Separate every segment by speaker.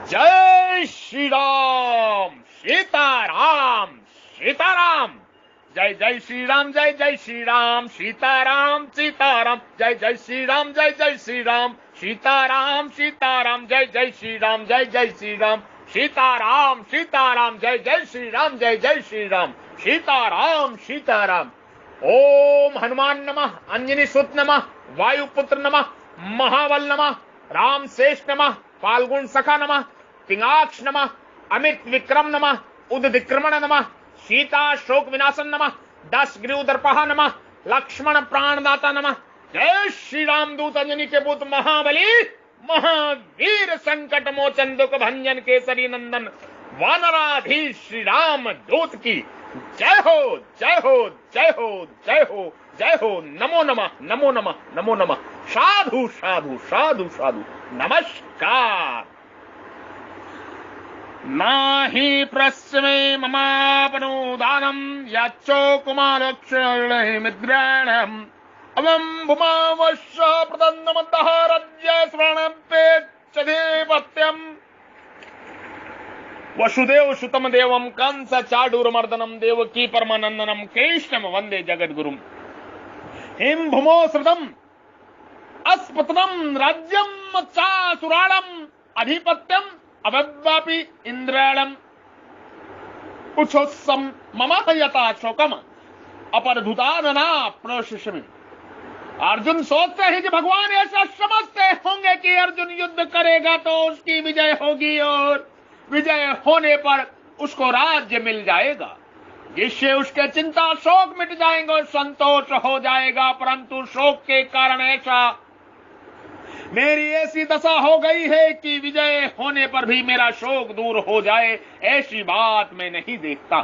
Speaker 1: जय श्री राम, सीताराम सीताराम। जय जय श्री राम, जय जय श्री राम, सीताराम सीताराम। जय जय श्री राम, जय जय श्री राम, सीताराम सीताराम। जय जय श्री राम, जय जय श्री राम, सीताराम सीताराम। जय जय श्री राम, जय जय श्री राम, सीताराम सीताराम। ओम हनुमान नमः, अंजनी सुत नमः, वायुपुत्र नमः, महाबल नमः, राम श्रेष्ठ नमः, फाल्गुन सखा नमः, पिंगाक्ष नमः, अमित विक्रम नमः, उदधिक्रमण नमः, सीता शोक विनाशन नमः, 10 ग्रीवदर्पः नमः, लक्ष्मण प्राणदाता नमः। जय श्री राम दूत अंजनी के पुत्र महाबली महावीर संकट मोचन दुख भंजन केसरी नंदन वानराधीश श्री राम दूत की जय हो जय हो जय हो जय हो जय हो। नमो नमः नमो नमः नमो नमः। साधु साधु साधु साधु नमस्कार। नाहि प्रस्मे ममापनुदानम याचो कुमारक्षणमिद्राणम अवं भूमावश्य प्रदन्नमद्दः राज्य स्वर्णपेक्षदेवत्यम वसुदेव सुतम देवम कंस चाडूरमर्दनम देवकी परमानंदनम कृष्णम वंदे जगद्गुरुम। हिम भूमो श्रुतम अस्पतनम राज्यम चासुराणम अधिपत्यम अवव्यापी इंद्राणम उच्छोत्सम मम यथा शोकम अपरधुतानना प्रोशिष्यमि। अर्जुन सोचते हैं कि भगवान ऐसा समझते होंगे कि अर्जुन युद्ध करेगा तो उसकी विजय होगी और विजय होने पर उसको राज्य मिल जाएगा, जिससे उसके चिंता शोक मिट जाएंगे और संतोष हो जाएगा। परंतु शोक के कारण ऐसा मेरी ऐसी दशा हो गई है कि विजय होने पर भी मेरा शोक दूर हो जाए, ऐसी बात मैं नहीं देखता।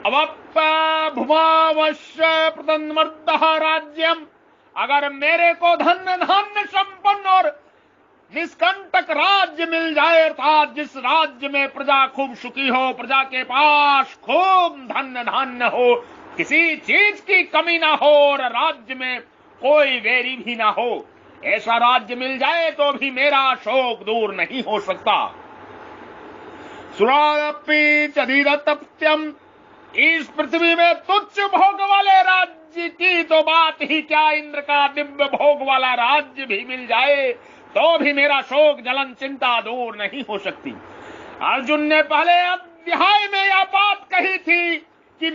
Speaker 1: अवप्पा भूमावश्य प्रतन्मर्दः राज्यम, अगर मेरे को धन धान्य संपन्न और निष्कंटक राज्य मिल जाए, अर्थात जिस राज्य में प्रजा खूब सुखी हो, प्रजा के पास खूब धन धान्य हो, किसी चीज की कमी ना हो और राज्य में कोई वैरी भी ना हो, ऐसा राज्य मिल जाए तो भी मेरा शोक दूर नहीं हो सकता। सुरापि चधीरतप्यम, इस पृथ्वी में तुच्छ भोग वाले राज्य की तो बात ही क्या, इंद्र का दिव्य भोग वाला राज्य भी मिल जाए तो भी मेरा शोक जलन चिंता दूर नहीं हो सकती। अर्जुन ने पहले अध्याय में यह बात कही थी कि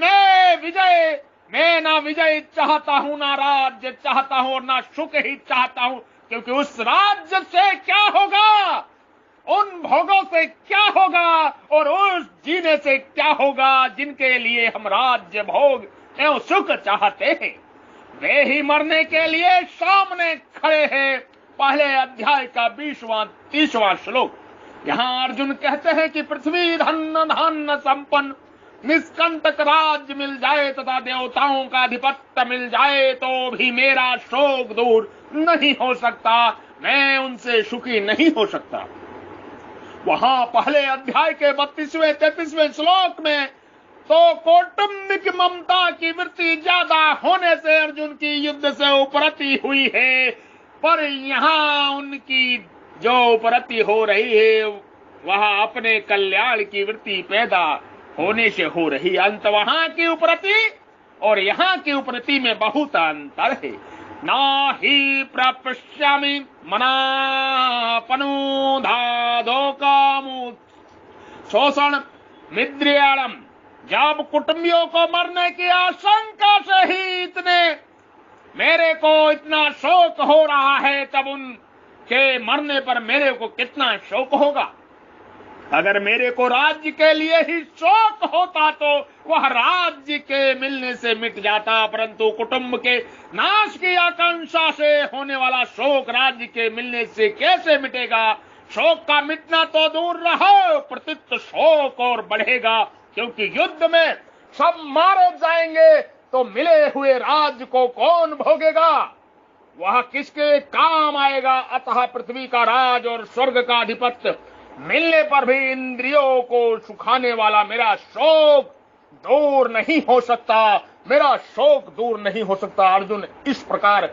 Speaker 1: मैं ना विजय चाहता हूं, ना राज्य चाहता हूं और ना सुख ही चाहता हूं, क्योंकि उस राज्य से क्या होगा, उन भोगों से क्या होगा और उस जीने से क्या होगा जिनके लिए हम राज्य भोग एवं सुख चाहते हैं, वे ही मरने के लिए सामने खड़े हैं। पहले अध्याय का 20वां 30वां श्लोक। यहाँ अर्जुन कहते हैं कि पृथ्वी धन धान्य संपन्न निष्कंटक राज्य मिल जाए तथा देवताओं का अधिपत्य मिल जाए तो भी मेरा शोक दूर नहीं हो सकता, मैं उनसे सुखी नहीं हो सकता। वहां पहले अध्याय के 32वें 33वें श्लोक में तो कौटुंबिक ममता की वृत्ति ज्यादा होने से अर्जुन की युद्ध से उपरति हुई है, पर यहाँ उनकी जो उपरति हो रही है वह अपने कल्याण की वृत्ति पैदा होने से हो रही। अंत वहां की उपरति और यहाँ की उपरति में बहुत अंतर है। ना ही प्रपश्यामि मनापनुधादो कामु शोषण मिद्रियाणम, जब कुटुंबियों को मरने की आशंका से ही मेरे को इतना शोक हो रहा है, तब उनके मरने पर मेरे को कितना शोक होगा। अगर मेरे को राज्य के लिए ही शोक होता तो वह राज्य के मिलने से मिट जाता, परंतु कुटुंब के नाश की आकांक्षा से होने वाला शोक राज्य के मिलने से कैसे मिटेगा। शोक का मिटना तो दूर रहो, प्रतित शोक और बढ़ेगा, क्योंकि युद्ध में सब मारे जाएंगे तो मिले हुए राज्य को कौन भोगेगा, वह किसके काम आएगा। अतः पृथ्वी का राज और स्वर्ग का आधिपत्य मिलने पर भी इंद्रियों को सुखाने वाला मेरा शोक दूर नहीं हो सकता, मेरा शोक दूर नहीं हो सकता। अर्जुन इस प्रकार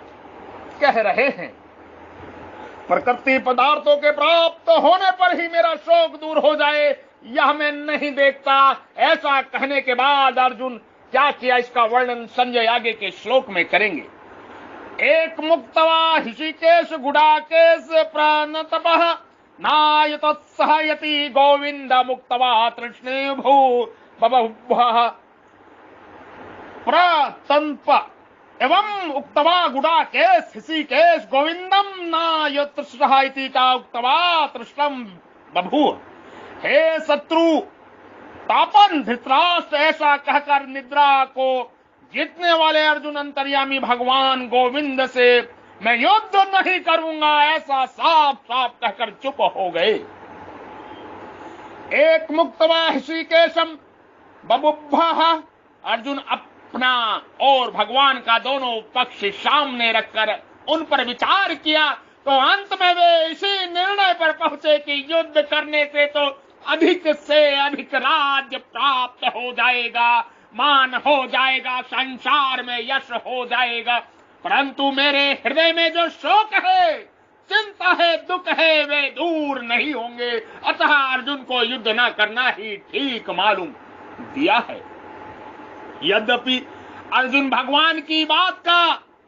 Speaker 1: कह रहे हैं। प्रकृति पदार्थों के प्राप्त होने पर ही मेरा शोक दूर हो जाए, यह मैं नहीं देखता। ऐसा कहने के बाद अर्जुन क्या किया, इसका वर्णन संजय आगे के श्लोक में करेंगे। एक मुक्तवा ऋषिकेश गुडाकेश प्रणतपः नायतत्सहयति गोविंद मुक्तवा तृष्णे भू बभुवः प्रतंप एवं उक्तवा गुडाकेश ऋषिकेश गोविंदम नायतृष्णः का उक्तवा तृष्णम बभूव। हे शत्रु तापन धृतराष्ट्र, ऐसा कहकर निद्रा को जीतने वाले अर्जुन अंतर्यामी भगवान गोविंद से मैं युद्ध नहीं करूंगा ऐसा साफ साफ कहकर चुप हो गए। एक मुक्तवा ऋषिकेशम बभुवः, अर्जुन अपना और भगवान का दोनों पक्ष सामने रखकर उन पर विचार किया, तो अंत में वे इसी निर्णय पर पहुंचे कि युद्ध करने से तो अधिक से अधिक राज्य प्राप्त हो जाएगा, मान हो जाएगा, संसार में यश हो जाएगा, परंतु मेरे हृदय में जो शोक है, चिंता है, दुख है, वे दूर नहीं होंगे। अतः अर्जुन को युद्ध न करना ही ठीक मालूम दिया है। यद्यपि अर्जुन भगवान की बात का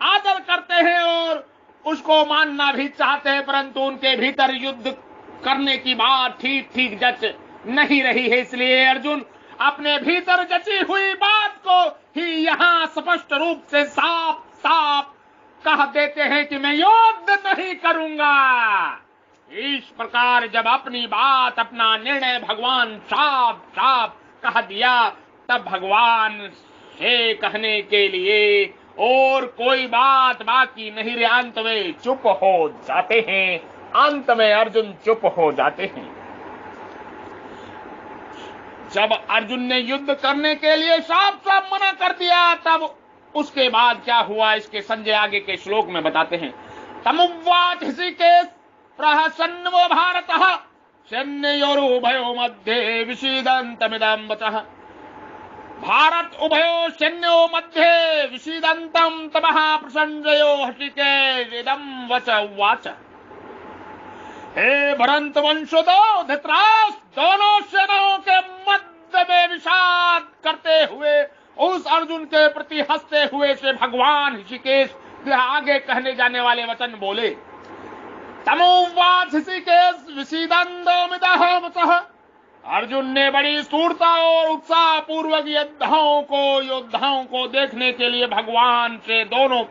Speaker 1: आदर करते हैं और उसको मानना भी चाहते हैं, परंतु उनके भीतर युद्ध करने की बात ठीक ठीक जच नहीं रही है। इसलिए अर्जुन अपने भीतर जची हुई बात को ही यहाँ स्पष्ट रूप से साफ साफ कह देते हैं कि मैं युद्ध नहीं करूंगा। इस प्रकार जब अपनी बात, अपना निर्णय भगवान साफ साफ कह दिया, तब भगवान से कहने के लिए और कोई बात बाकी नहीं रही। अंत में चुप हो जाते हैं, अंत में अर्जुन चुप हो जाते हैं। जब अर्जुन ने युद्ध करने के लिए साफ साफ मना कर दिया, तब उसके बाद क्या हुआ, इसके संजय आगे के श्लोक में बताते हैं। तमुवाच ऋषिकेश प्रहसन्नो भारतः सैन्योरुभयो मध्ये विषीदन्तमिदं वचः। भारत उभयो सैन्यो मध्ये विषीदन्तं तमः प्रसंजयो ऋषिकेश इदं वच उवाच। हे भरत वंशोदो धृतराष्ट्र, दोनों सेनाओं के मध्य में विषाद करते हुए उस अर्जुन के प्रति हंसते हुए से भगवान ऋषिकेश आगे कहने जाने वाले वचन बोले। तमुवाच ऋषिकेश विषीदन्तमिदं वचः। अर्जुन ने बड़ी स्थूरता और उत्साह पूर्वक योद्धाओं को देखने के लिए भगवान से दोनों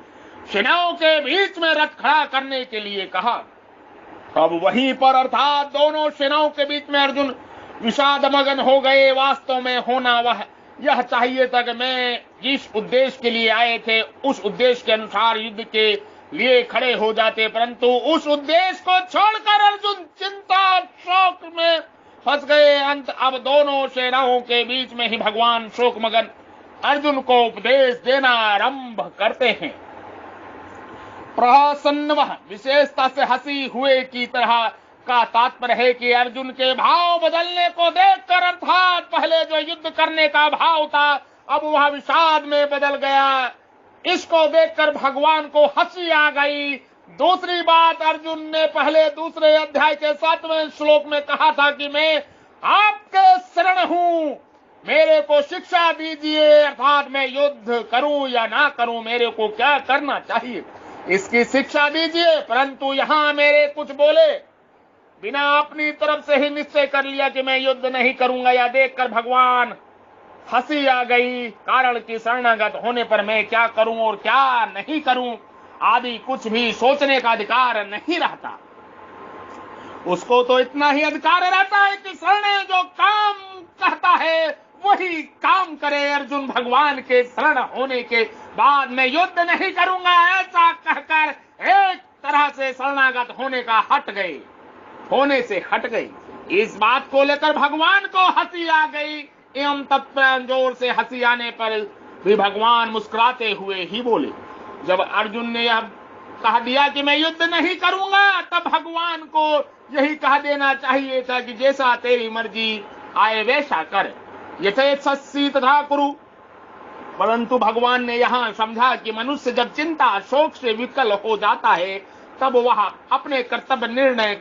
Speaker 1: सेनाओं के बीच में रथ खड़ा करने के लिए कहा। अब वहीं पर अर्थात दोनों सेनाओं के बीच में अर्जुन विषाद मगन हो गए। वास्तव में होना वह यह चाहिए था कि मैं जिस उद्देश्य के लिए आए थे उस उद्देश्य के अनुसार युद्ध के लिए खड़े हो जाते, परंतु उस उद्देश्य को छोड़कर अर्जुन चिंता शोक में फंस गए। अंत अब दोनों सेनाओं के बीच में ही भगवान शोक मगन अर्जुन को उपदेश देना आरंभ करते हैं। प्रहसन्नवः, विशेषता से हंसी हुए की तरह का तात्पर्य है कि अर्जुन के भाव बदलने को देखकर, अर्थात पहले जो युद्ध करने का भाव था अब वह विषाद में बदल गया, इसको देखकर भगवान को हंसी आ गई। दूसरी बात, अर्जुन ने पहले दूसरे अध्याय के 7वें श्लोक में कहा था कि मैं आपके शरण हूं, मेरे को शिक्षा दीजिए, अर्थात मैं युद्ध करूं या ना करूं, मेरे को क्या करना चाहिए इसकी शिक्षा दीजिए। परंतु यहाँ मेरे कुछ बोले बिना अपनी तरफ से ही निश्चय कर लिया कि मैं युद्ध नहीं करूंगा, या देखकर भगवान हंसी आ गई। कारण की शरणागत होने पर मैं क्या करूं और क्या नहीं करूं आदि कुछ भी सोचने का अधिकार नहीं रहता। उसको तो इतना ही अधिकार रहता है कि शरण जो काम कहता है वही काम करे। अर्जुन भगवान के शरण होने के बाद मैं युद्ध नहीं करूंगा ऐसा कहकर एक तरह से शरणागत होने से हट गई। इस बात को लेकर भगवान को हंसी आ गई एवं तत्पर जोर से हंसी आने पर भी भगवान मुस्कुराते हुए ही बोले। जब अर्जुन ने यह कह दिया कि मैं युद्ध नहीं करूंगा, तब भगवान को यही कह देना चाहिए था कि जैसा तेरी मर्जी आए वैसा कर, यथेच्छसि तथा कुरु। परंतु भगवान ने यहाँ समझा कि मनुष्य जब चिंता शोक से विकल हो जाता है तब वह अपने कर्तव्य निर्णय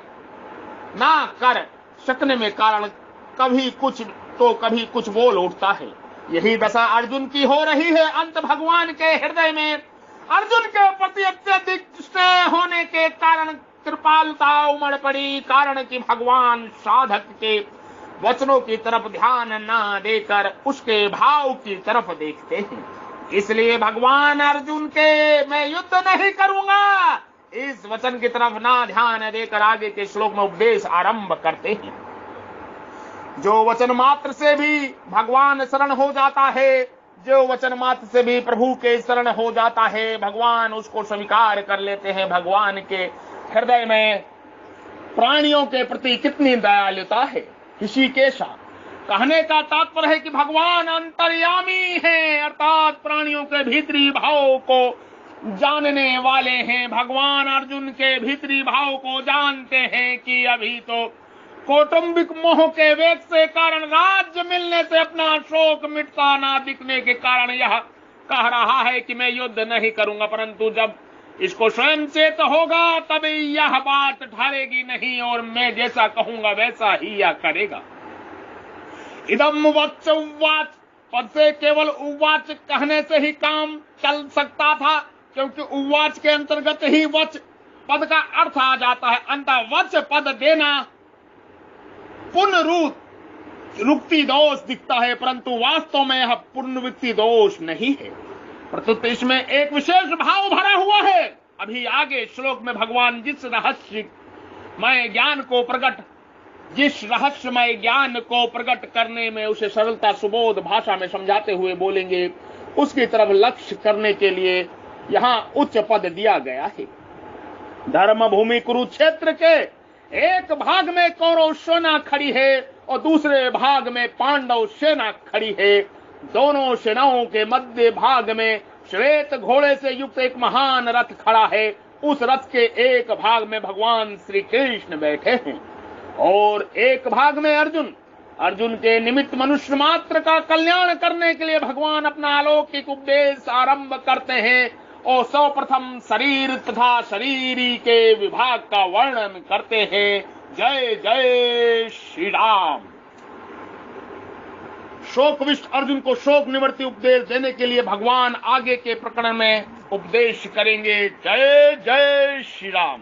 Speaker 1: ना कर सकने में कारण कभी कुछ बोल उठता है। यही दशा अर्जुन की हो रही है। अंत भगवान के हृदय में अर्जुन के प्रति अत्यधिक स्नेह होने के कारण कृपालुता उमड़ पड़ी। कारण कि भगवान साधक के वचनों की तरफ ध्यान न देकर उसके भाव की तरफ देखते हैं। इसलिए भगवान अर्जुन के मैं युद्ध नहीं करूंगा इस वचन की तरफ ना ध्यान देकर आगे के श्लोक में उपदेश आरंभ करते हैं। जो वचन मात्र से भी भगवान शरण हो जाता है, जो वचन मात्र से भी प्रभु के शरण हो जाता है, भगवान उसको स्वीकार कर लेते हैं। भगवान के हृदय में प्राणियों के प्रति कितनी दयालुता है। ऋषिकेश कहने का तात्पर्य है कि भगवान अंतर्यामी हैं, अर्थात प्राणियों के भीतरी भाव को जानने वाले हैं। भगवान अर्जुन के भीतरी भाव को जानते हैं कि अभी तो कौटुंबिक मोह के वेग से कारण राज्य मिलने से अपना शोक मिटता ना दिखने के कारण यह कह रहा है कि मैं युद्ध नहीं करूंगा, परंतु जब इसको स्वयं चेत होगा तब यह बात ठहरेगी नहीं और मैं जैसा कहूंगा वैसा ही यह करेगा। इदम वच्च उवाच पद से केवल उवाच कहने से ही काम चल सकता था, क्योंकि उवाच के अंतर्गत ही वच पद का अर्थ आ जाता है। अंत वच पद देना पुनरुक्ति दोष दिखता है, परंतु वास्तव में यह पुनरुक्ति दोष नहीं है, प्रत्युत इसमें एक विशेष भाव भरा हुआ है। अभी आगे श्लोक में भगवान जिस रहस्यमय ज्ञान को प्रकट करने में उसे सरलता सुबोध भाषा में समझाते हुए बोलेंगे, उसकी तरफ लक्ष्य करने के लिए यहाँ उच्च पद दिया गया है। धर्म भूमि कुरुक्षेत्र के एक भाग में कौरव सेना खड़ी है और दूसरे भाग में पांडव सेना खड़ी है। दोनों सेनाओं के मध्य भाग में श्वेत घोड़े से युक्त एक महान रथ खड़ा है। उस रथ के एक भाग में भगवान श्री कृष्ण बैठे हैं और एक भाग में अर्जुन के निमित्त मनुष्य मात्र का कल्याण करने के लिए भगवान अपना अलौकिक उपदेश आरंभ करते हैं और सर्वप्रथम शरीर तथा शरीरी के विभाग का वर्णन करते हैं। जय जय श्री राम। शोकविष्ट अर्जुन को शोक निवृत्ति उपदेश देने के लिए भगवान आगे के प्रकरण में उपदेश करेंगे। जय जय श्री राम।